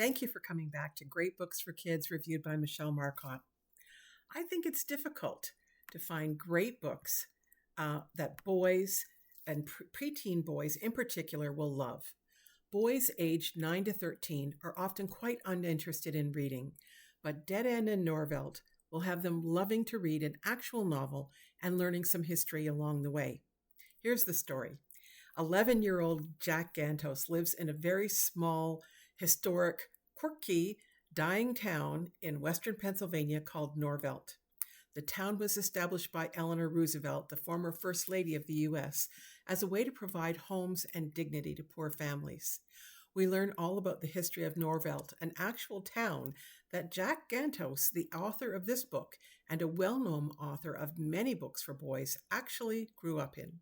Thank you for coming back to Great Books for Kids, reviewed by Michelle Marcotte. I think it's difficult to find great books that boys and preteen boys in particular will love. Boys aged 9 to 13 are often quite uninterested in reading, but Dead End and Norvelt will have them loving to read an actual novel and learning some history along the way. Here's the story. 11-year-old Jack Gantos lives in a very small, historic, quirky, dying town in western Pennsylvania called Norvelt. The town was established by Eleanor Roosevelt, the former First Lady of the U.S., as a way to provide homes and dignity to poor families. We learn all about the history of Norvelt, an actual town that Jack Gantos, the author of this book and a well-known author of many books for boys, actually grew up in.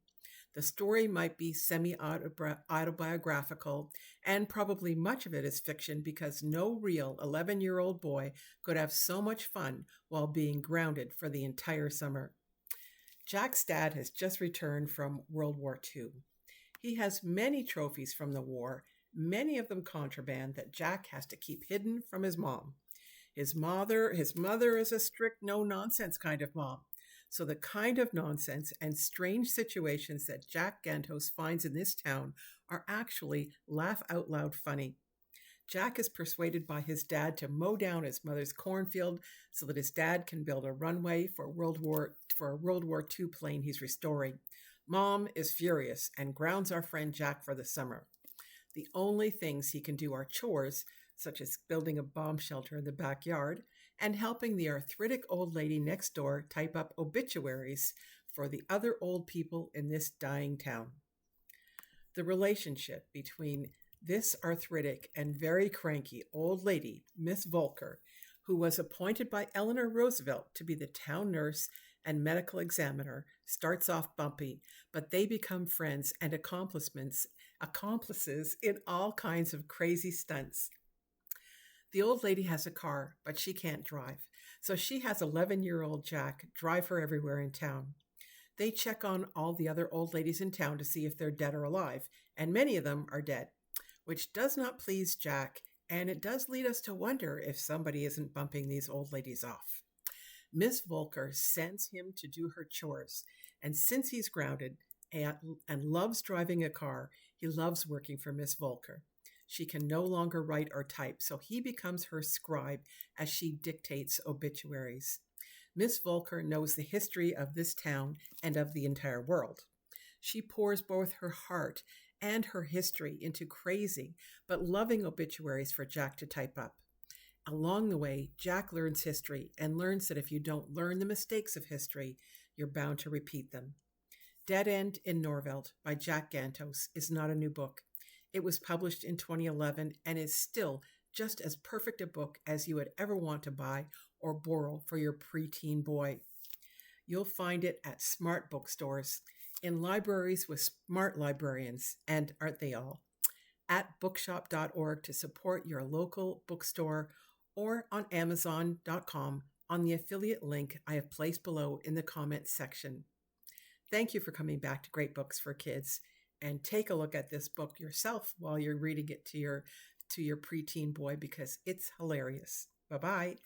The story might be semi-autobiographical, and probably much of it is fiction because no real 11-year-old boy could have so much fun while being grounded for the entire summer. Jack's dad has just returned from World War II. He has many trophies from the war, many of them contraband that Jack has to keep hidden from his mom. His mother is a strict no-nonsense kind of mom. So the kind of nonsense and strange situations that Jack Gantos finds in this town are actually laugh-out-loud funny. Jack is persuaded by his dad to mow down his mother's cornfield so that his dad can build a runway for a World War II plane he's restoring. Mom is furious and grounds our friend Jack for the summer. The only things he can do are chores, such as building a bomb shelter in the backyard and helping the arthritic old lady next door type up obituaries for the other old people in this dying town. The relationship between this arthritic and very cranky old lady, Miss Volker, who was appointed by Eleanor Roosevelt to be the town nurse and medical examiner, starts off bumpy, but they become friends and accomplices in all kinds of crazy stunts. The old lady has a car, but she can't drive, so she has 11-year-old Jack drive her everywhere in town. They check on all the other old ladies in town to see if they're dead or alive, and many of them are dead, which does not please Jack, and it does lead us to wonder if somebody isn't bumping these old ladies off. Miss Volker sends him to do her chores, and since he's grounded and loves driving a car, he loves working for Miss Volker. She can no longer write or type, so he becomes her scribe as she dictates obituaries. Miss Volker knows the history of this town and of the entire world. She pours both her heart and her history into crazy but loving obituaries for Jack to type up. Along the way, Jack learns history and learns that if you don't learn the mistakes of history, you're bound to repeat them. Dead End in Norvelt by Jack Gantos is not a new book. It was published in 2011 and is still just as perfect a book as you would ever want to buy or borrow for your preteen boy. You'll find it at smart bookstores, in libraries with smart librarians, and aren't they all? At bookshop.org to support your local bookstore, or on Amazon.com on the affiliate link I have placed below in the comments section. Thank you for coming back to Great Books for Kids. And take a look at this book yourself while you're reading it to your preteen boy because it's hilarious. Bye-bye.